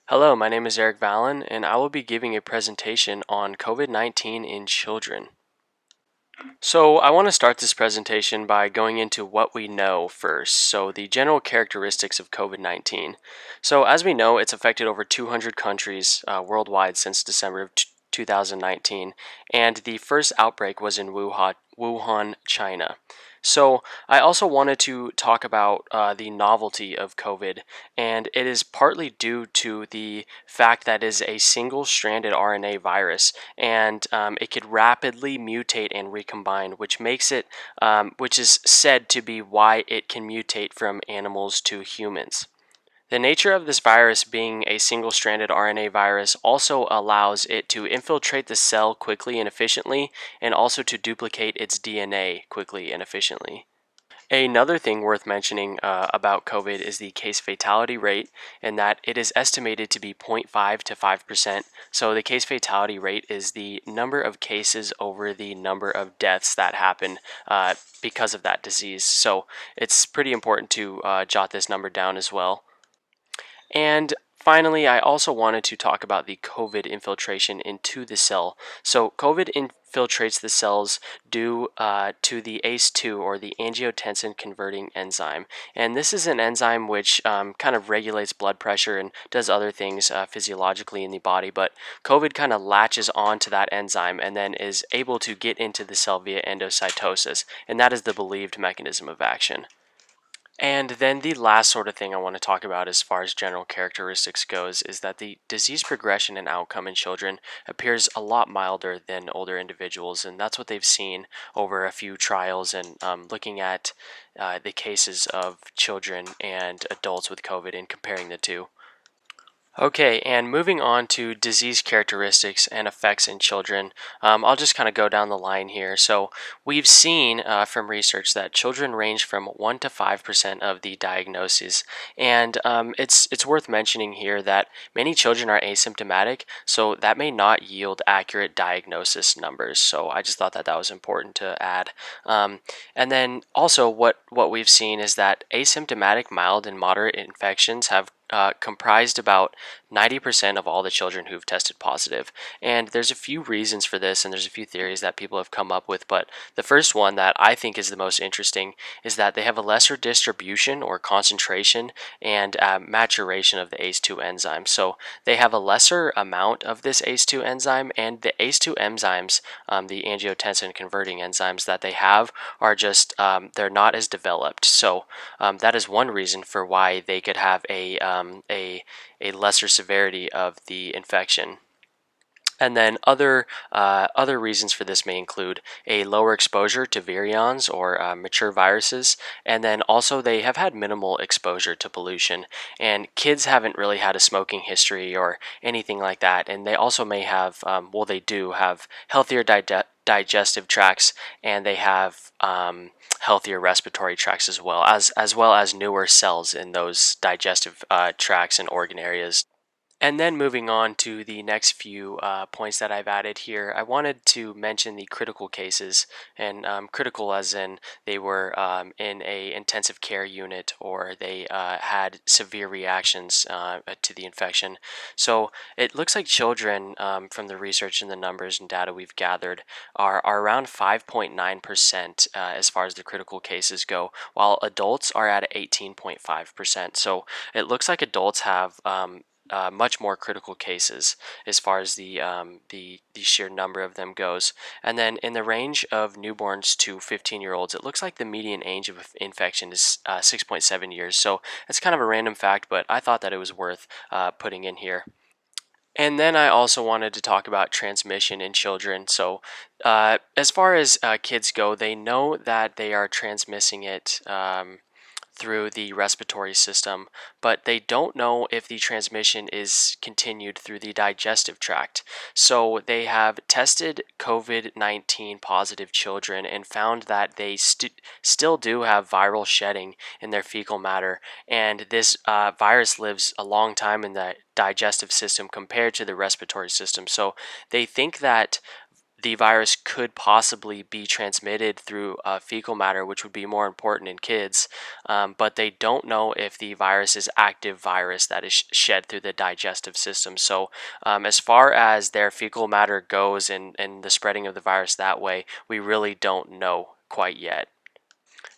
Hello, my name is Eric Vallon, and I will be giving a presentation on COVID-19 in children. So, I want to start this presentation by going into what we know first. So, the general characteristics of COVID-19. So, as we know, it's affected over 200 countries worldwide since December of 2019, and the first outbreak was in Wuhan, China. So, I also wanted to talk about the novelty of COVID, and it is partly due to the fact that it is a single stranded RNA virus, and it could rapidly mutate and recombine, which is said to be why it can mutate from animals to humans. The nature of this virus being a single stranded RNA virus also allows it to infiltrate the cell quickly and efficiently, and also to duplicate its DNA quickly and efficiently. Another thing worth mentioning about COVID is the case fatality rate, and that it is estimated to be 0.5 to 5%. So, the case fatality rate is the number of cases over the number of deaths that happen because of that disease. So, it's pretty important to jot this number down as well. And finally, I also wanted to talk about the COVID infiltration into the cell. So, COVID infiltrates the cells due to the ACE2 or the angiotensin converting enzyme. And this is an enzyme which kind of regulates blood pressure and does other things physiologically in the body. But COVID kind of latches onto that enzyme and then is able to get into the cell via endocytosis. And that is the believed mechanism of action. And then the last sort of thing I want to talk about as far as general characteristics goes is that the disease progression and outcome in children appears a lot milder than older individuals, and that's what they've seen over a few trials and looking at the cases of children and adults with COVID and comparing the two. Okay, and moving on to disease characteristics and effects in children, I'll just kind of go down the line here. So, we've seen from research that children range from 1 to 5% of the diagnoses, and it's worth mentioning here that many children are asymptomatic, so that may not yield accurate diagnosis numbers. So, I just thought that that was important to add. And then also, what we've seen is that asymptomatic mild and moderate infections have comprised about 90% of all the children who've tested positive. And there's a few reasons for this, and there's a few theories that people have come up with. But the first one that I think is the most interesting is that they have a lesser distribution or concentration and maturation of the ACE2 enzyme. So they have a lesser amount of this ACE2 enzyme, and the ACE2 enzymes, the angiotensin converting enzymes that they have, are just they're not as developed. So that is one reason for why they could have a lesser severity of the infection. And then other reasons for this may include a lower exposure to virions or mature viruses, and then also they have had minimal exposure to pollution. And kids haven't really had a smoking history or anything like that, and they also may have, they do have healthier digestive tracts, and they have healthier respiratory tracts as well as newer cells in those digestive tracts and organ areas. And then moving on to the next few points that I've added here, I wanted to mention the critical cases, and critical as in they were in a intensive care unit or they had severe reactions to the infection. So it looks like children, from the research and the numbers and data we've gathered, are around 5.9% as far as the critical cases go, while adults are at 18.5%. So it looks like adults have much more critical cases as far as the sheer number of them goes. And then in the range of newborns to 15-year-olds, it looks like the median age of infection is 6.7 years. So it's kind of a random fact, but I thought that it was worth putting in here. And then I also wanted to talk about transmission in children. So, as far as kids go, they know that they are transmitting it through the respiratory system, but they don't know if the transmission is continued through the digestive tract. So they have tested COVID-19 positive children and found that they still do have viral shedding in their fecal matter, and this virus lives a long time in the digestive system compared to the respiratory system. So they think that the virus could possibly be transmitted through fecal matter, which would be more important in kids. But they don't know if the virus is active virus that is shed through the digestive system. So, as far as their fecal matter goes and the spreading of the virus that way, we really don't know quite yet.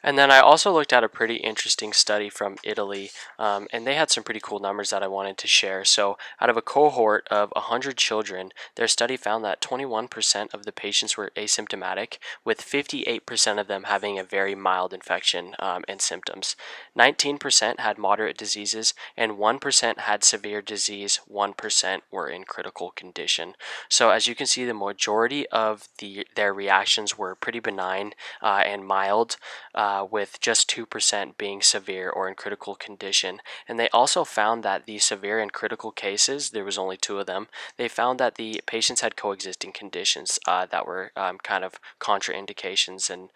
And then I also looked at a pretty interesting study from Italy, and they had some pretty cool numbers that I wanted to share. So, out of a cohort of 100 children, their study found that 21% of the patients were asymptomatic, with 58% of them having a very mild infection and symptoms. 19% had moderate diseases, and 1% had severe disease. 1% were in critical condition. So, as you can see, the majority of their reactions were pretty benign and mild, with just 2% being severe or in critical condition. And they also found that the severe and critical cases, there was only 2 of them, they found that the patients had coexisting conditions that were kind of contraindications and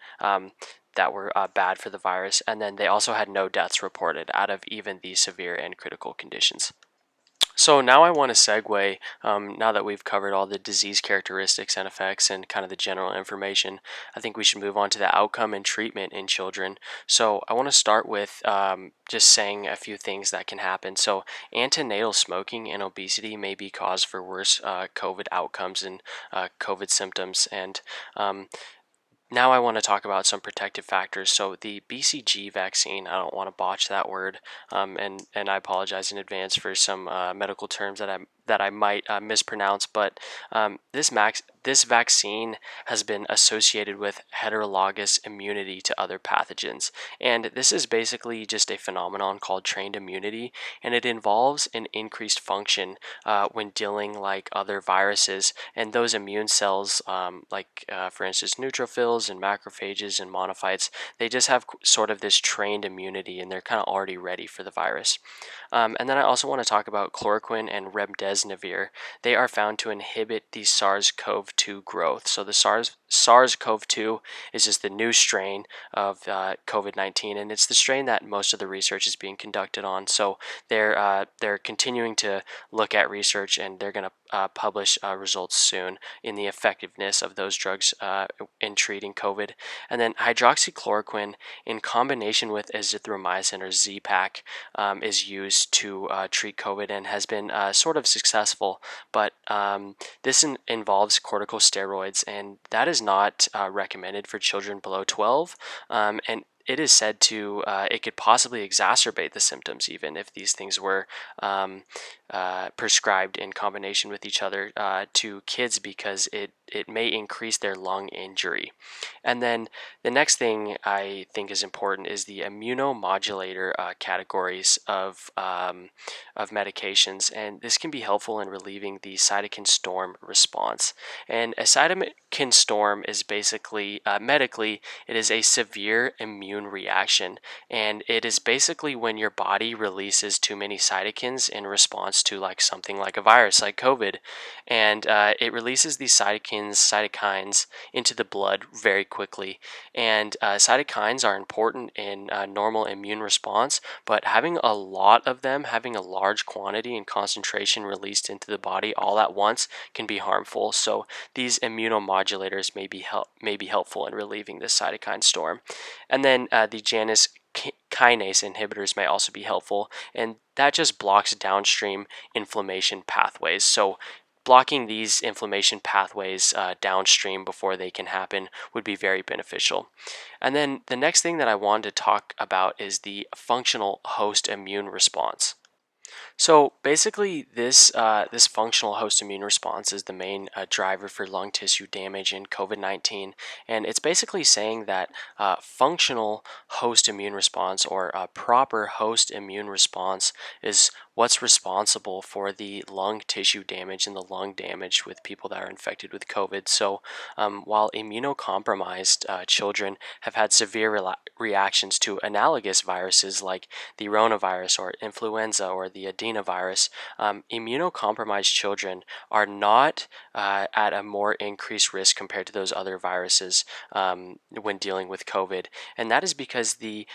that were bad for the virus. And then they also had no deaths reported out of even the severe and critical conditions. So now I want to segue, now that we've covered all the disease characteristics and effects and kind of the general information, I think we should move on to the outcome and treatment in children. So I want to start with just saying a few things that can happen. So antenatal smoking and obesity may be cause for worse COVID outcomes and COVID symptoms. And now I want to talk about some protective factors. So the BCG vaccine, I don't want to botch that word, and I apologize in advance for some medical terms that I might mispronounce. But this vaccine has been associated with heterologous immunity to other pathogens, and this is basically just a phenomenon called trained immunity, and it involves an increased function when dealing like other viruses, and those immune cells, for instance neutrophils and macrophages and monophytes, they just have sort of this trained immunity, and they're kind of already ready for the virus. And then I also want to talk about chloroquine and remdesivir. They are found to inhibit the SARS-CoV-2 growth. So the SARS-CoV-2 is just the new strain of COVID-19, and it's the strain that most of the research is being conducted on. So they're continuing to look at research, and they're going to publish results soon in the effectiveness of those drugs in treating COVID. And then hydroxychloroquine in combination with azithromycin or Z-Pak is used to treat COVID and has been sort of successful, but this involves corticosteroids, and that is not recommended for children below 12, and it is said to it could possibly exacerbate the symptoms even if these things were prescribed in combination with each other to kids, because it may increase their lung injury. And then the next thing I think is important is the immunomodulator categories of medications, and this can be helpful in relieving the cytokine storm response. And a cytokine storm is basically, medically, it is a severe immune reaction, and it is basically when your body releases too many cytokines in response to like something like a virus like COVID, and it releases these cytokines into the blood very quickly. And cytokines are important in normal immune response, but having a lot of them, having a large quantity and concentration released into the body all at once, can be harmful. So these immunomodulators may be helpful in relieving this cytokine storm. And then the Janus kinase inhibitors may also be helpful, and that just blocks downstream inflammation pathways. So blocking these inflammation pathways downstream before they can happen would be very beneficial. And then the next thing that I wanted to talk about is the functional host immune response. So basically, this functional host immune response is the main driver for lung tissue damage in COVID-19, and it's basically saying that functional host immune response, or a proper host immune response, is what's responsible for the lung tissue damage and the lung damage with people that are infected with COVID. So while immunocompromised children have had severe reactions to analogous viruses like the ronavirus or influenza or the adenovirus, immunocompromised children are not at a more increased risk compared to those other viruses when dealing with COVID. And that is because the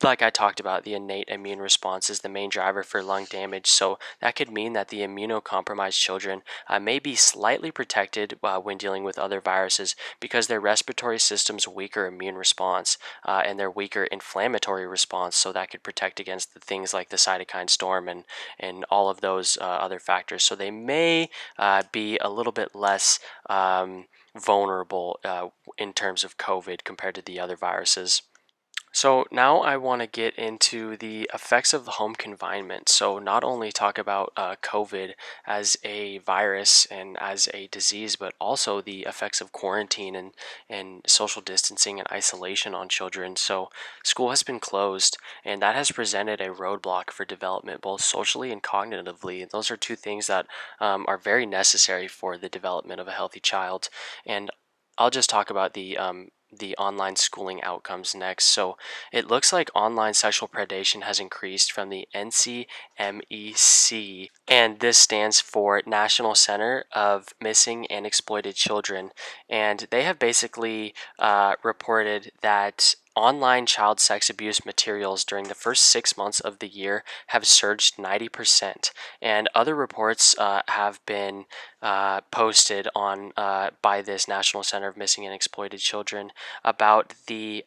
like I talked about, the innate immune response is the main driver for lung damage. So that could mean that the immunocompromised children may be slightly protected when dealing with other viruses because their respiratory system's weaker immune response and their weaker inflammatory response. So that could protect against the things like the cytokine storm and all of those other factors. So they may be a little bit less vulnerable in terms of COVID compared to the other viruses. So now I want to get into the effects of home confinement. So not only talk about COVID as a virus and as a disease, but also the effects of quarantine and social distancing and isolation on children. So school has been closed, and that has presented a roadblock for development, both socially and cognitively. Those are two things that are very necessary for the development of a healthy child. And I'll just talk about the online schooling outcomes next. So it looks like online sexual predation has increased from the NCMEC, and this stands for National Center of Missing and Exploited Children. And they have basically reported that online child sex abuse materials during the first 6 months of the year have surged 90%. And other reports have been posted on by this National Center of Missing and Exploited Children about the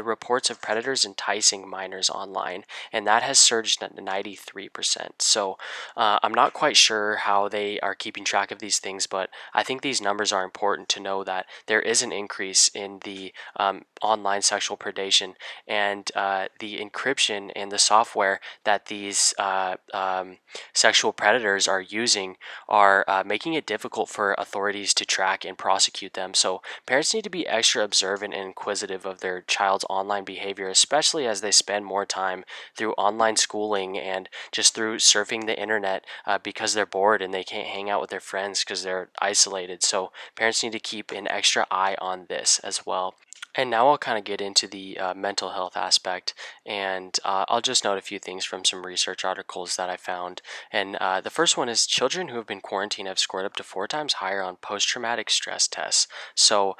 reports of predators enticing minors online, and that has surged at 93%. So I'm not quite sure how they are keeping track of these things, but I think these numbers are important to know that there is an increase in the online sexual predation, and the encryption and the software that these sexual predators are using are making it difficult for authorities to track and prosecute them. So parents need to be extra observant and inquisitive of their child's online behavior, especially as they spend more time through online schooling and just through surfing the internet because they're bored and they can't hang out with their friends because they're isolated. So parents need to keep an extra eye on this as well. And now I'll kind of get into the mental health aspect, and I'll just note a few things from some research articles that I found. And the first one is children who have been quarantined have scored up to 4 times higher on post-traumatic stress tests. So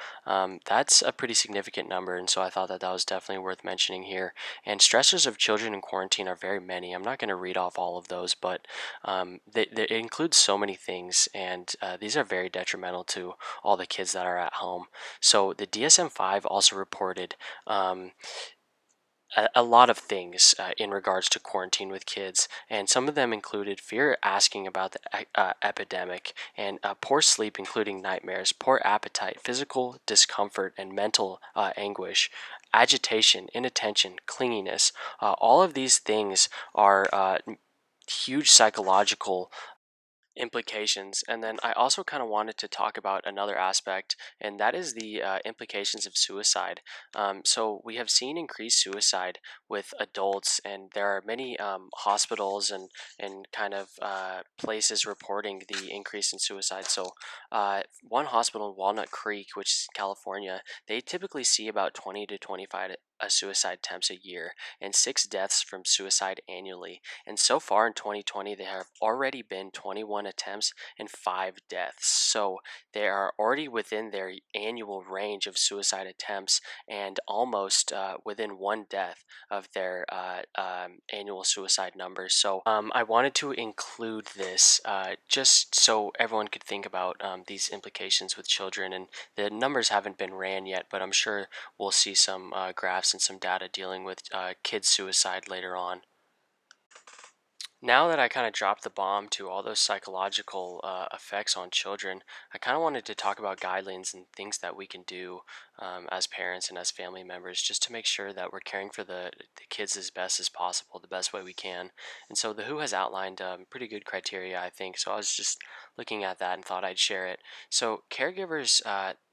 that's a pretty significant number, and so I thought that that was definitely worth mentioning here. And stressors of children in quarantine are very many. I'm not going to read off all of those, but it includes so many things, and these are very detrimental to all the kids that are at home. So the DSM-5 also reported a lot of things in regards to quarantine with kids, and some of them included fear asking about the epidemic, and poor sleep, including nightmares, poor appetite, physical discomfort, and mental anguish, agitation, inattention, clinginess. All of these things are huge psychological implications. And then I also kind of wanted to talk about another aspect, and that is the implications of suicide. So we have seen increased suicide with adults, and there are many hospitals and kind of places reporting the increase in suicide. So one hospital in Walnut Creek, which is California, they typically see about 20 to 25 suicide attempts a year and 6 deaths from suicide annually. And so far in 2020, there have already been 21 attempts and 5 deaths. So they are already within their annual range of suicide attempts and almost within 1 death of their annual suicide numbers. So I wanted to include this just so everyone could think about these implications with children. And the numbers haven't been ran yet, but I'm sure we'll see some graphs and some data dealing with kids' suicide later on. Now that I kind of dropped the bomb to all those psychological effects on children, I kind of wanted to talk about guidelines and things that we can do as parents and as family members just to make sure that we're caring for the kids as best as possible, the best way we can. And so the WHO has outlined pretty good criteria, I think. So I was just looking at that and thought I'd share it. So caregivers,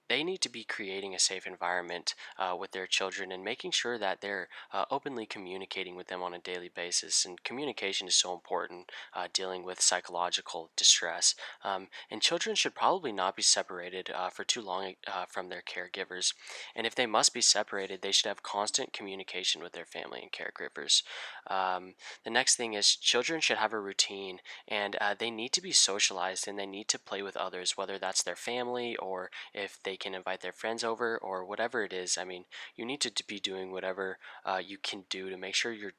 they need to be creating a safe environment with their children and making sure that they're openly communicating with them on a daily basis. And communication is so important dealing with psychological distress. And children should probably not be separated for too long from their caregivers. And if they must be separated, they should have constant communication with their family and caregivers. The next thing is children should have a routine, and they need to be socialized and they need to play with others, whether that's their family or if they can invite their friends over or whatever it is. I mean, you need to be doing whatever you can do to make sure your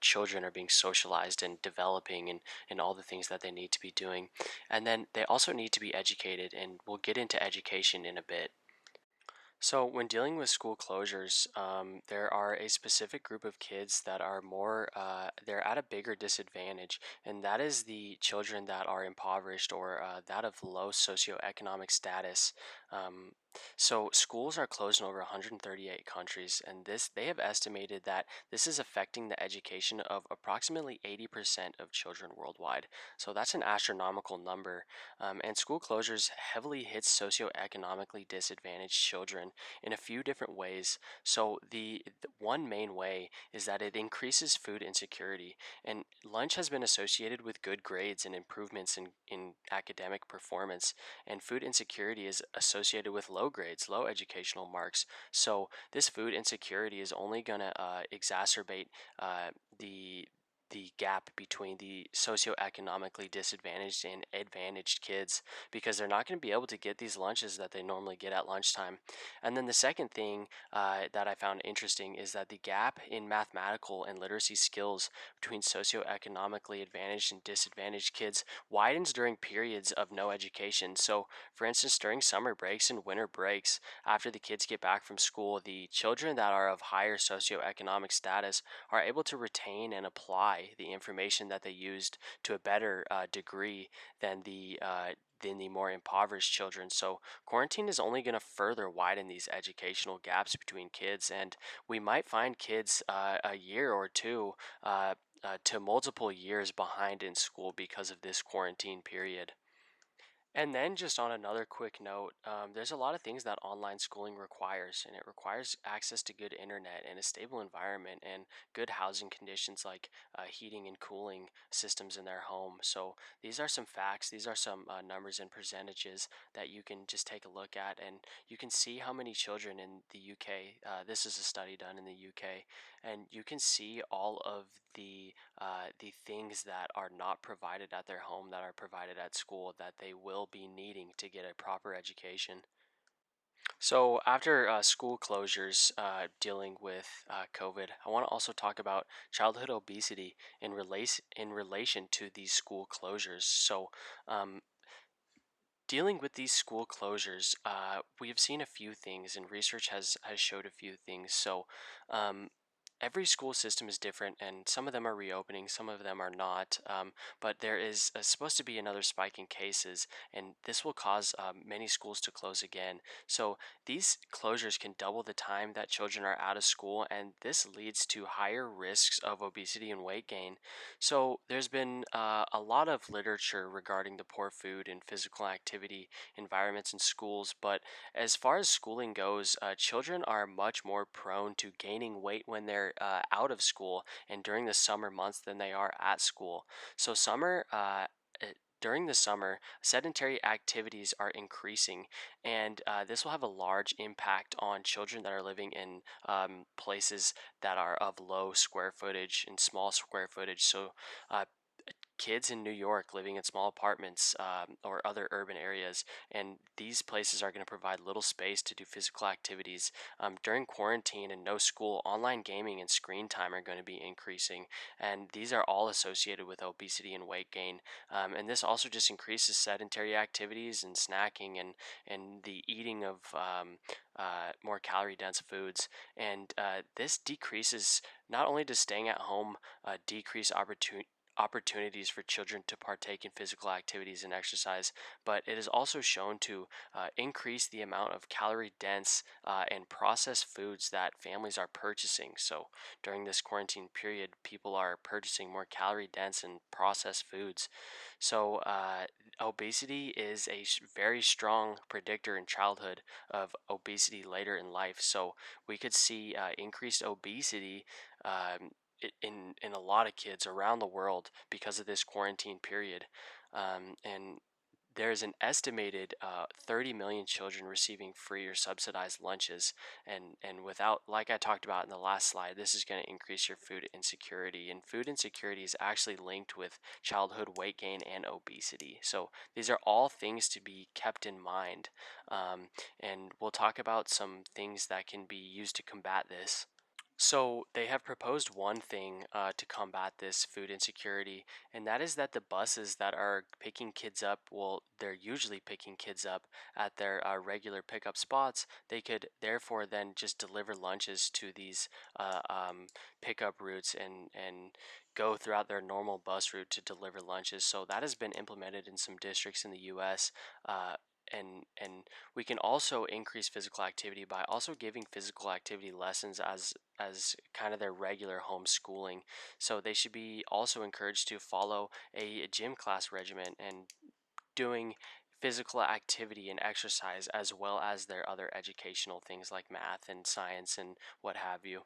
children are being socialized and developing and all the things that they need to be doing. And then they also need to be educated, and we'll get into education in a bit. So, when dealing with school closures, there are a specific group of kids that are they're at a bigger disadvantage, and that is the children that are impoverished or that of low socioeconomic status. Um, so, schools are closed in over 138 countries, and they have estimated that this is affecting the education of approximately 80% of children worldwide. So, that's an astronomical number. And school closures heavily hits socioeconomically disadvantaged children in a few different ways. So the one main way is that it increases food insecurity, and lunch has been associated with good grades and improvements in academic performance, and food insecurity is associated with low grades, low educational marks. So this food insecurity is only going to exacerbate the gap between the socioeconomically disadvantaged and advantaged kids, because they're not going to be able to get these lunches that they normally get at lunchtime. And then the second thing that I found interesting is that the gap in mathematical and literacy skills between socioeconomically advantaged and disadvantaged kids widens during periods of no education. So, for instance, during summer breaks and winter breaks, after the kids get back from school, the children that are of higher socioeconomic status are able to retain and apply the information that they used to a better degree than the more impoverished children. So quarantine is only going to further widen these educational gaps between kids, and we might find kids a year or two to multiple years behind in school because of this quarantine period. And then, just on another quick note, there's a lot of things that online schooling requires, and it requires access to good internet and a stable environment and good housing conditions like heating and cooling systems in their home. So, these are some facts, these are some numbers and percentages that you can just take a look at, and you can see how many children in the UK. This is a study done in the UK, and you can see all of the things that are not provided at their home that are provided at school that they will be needing to get a proper education. So, after school closures dealing with COVID, I want to also talk about childhood obesity in relation to these school closures. So, um, dealing with these school closures, we have seen a few things, and research has showed a few things. So, um, every school system is different, and some of them are reopening, some of them are not. But there is supposed to be another spike in cases, and this will cause many schools to close again. So these closures can double the time that children are out of school, and this leads to higher risks of obesity and weight gain. So there's been a lot of literature regarding the poor food and physical activity environments in schools, but as far as schooling goes, children are much more prone to gaining weight when they're out of school and during the summer months than they are at school. So during the summer, sedentary activities are increasing, and this will have a large impact on children that are living in places that are of low square footage and small square footage. So, uh, kids in New York living in small apartments or other urban areas, and these places are going to provide little space to do physical activities. During quarantine and no school, online gaming and screen time are going to be increasing, and these are all associated with obesity and weight gain. And this also just increases sedentary activities and snacking and the eating of more calorie dense foods. And this decreases, not only does staying at home decrease opportunities for children to partake in physical activities and exercise, but it is also shown to increase the amount of calorie dense and processed foods that families are purchasing. So during this quarantine period, people are purchasing more calorie dense and processed foods. So obesity is a very strong predictor in childhood of obesity later in life. So we could see increased obesity in a lot of kids around the world because of this quarantine period. And there's an estimated 30 million children receiving free or subsidized lunches, and without, like I talked about in the last slide, this is going to increase your food insecurity, and food insecurity is actually linked with childhood weight gain and obesity. So these are all things to be kept in mind, and we'll talk about some things that can be used to combat this. So they have proposed one thing to combat this food insecurity, and that is that the buses that are picking kids up, well, they're usually picking kids up at their regular pickup spots. They could therefore then just deliver lunches to these pickup routes and go throughout their normal bus route to deliver lunches. So that has been implemented in some districts in the U.S. And we can also increase physical activity by also giving physical activity lessons as kind of their regular homeschooling. So they should be also encouraged to follow a gym class regimen and doing physical activity and exercise as well as their other educational things like math and science and what have you.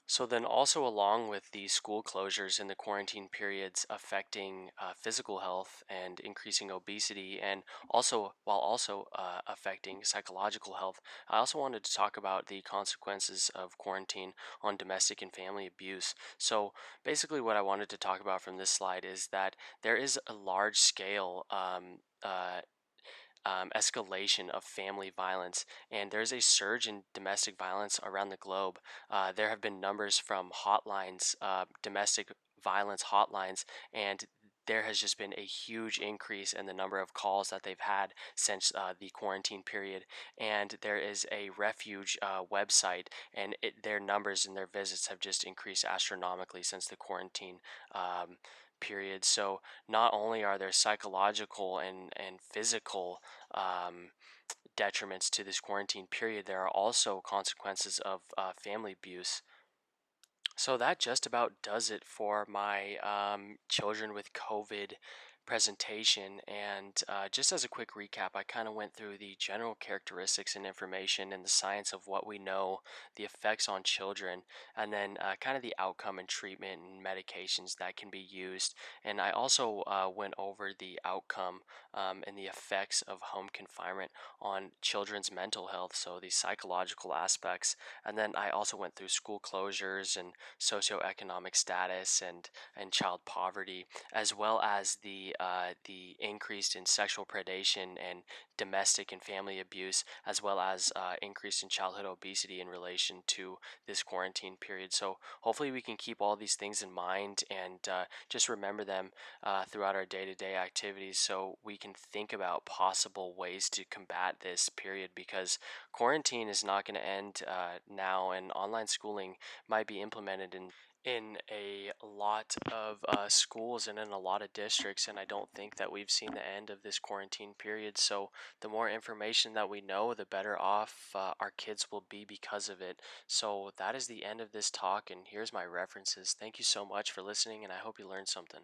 So then also along with the school closures and the quarantine periods affecting physical health and increasing obesity, and also while also affecting psychological health, I also wanted to talk about the consequences of quarantine on domestic and family abuse. So basically what I wanted to talk about from this slide is that there is a large scale escalation of family violence, and there's a surge in domestic violence around the globe. There have been numbers from hotlines, domestic violence hotlines, and there has just been a huge increase in the number of calls that they've had since the quarantine period. And there is a refuge website, and their numbers and their visits have just increased astronomically since the quarantine period. So not only are there psychological and physical detriments to this quarantine period, there are also consequences of family abuse. So that just about does it for my children with COVID presentation. And just as a quick recap, I kind of went through the general characteristics and information and the science of what we know, the effects on children, and then kind of the outcome and treatment and medications that can be used. And I also went over the outcome and the effects of home confinement on children's mental health, so the psychological aspects. And then I also went through school closures and socioeconomic status and child poverty, as well as the increase in sexual predation and domestic and family abuse, as well as increase in childhood obesity in relation to this quarantine period. So hopefully we can keep all these things in mind and just remember them throughout our day-to-day activities, so we can think about possible ways to combat this period, because quarantine is not going to end now, and online schooling might be implemented in a lot of schools and in a lot of districts, and I don't think that we've seen the end of this quarantine period. So the more information that we know, the better off our kids will be because of it. So that is the end of this talk, and here's my references. Thank you so much for listening, and I hope you learned something.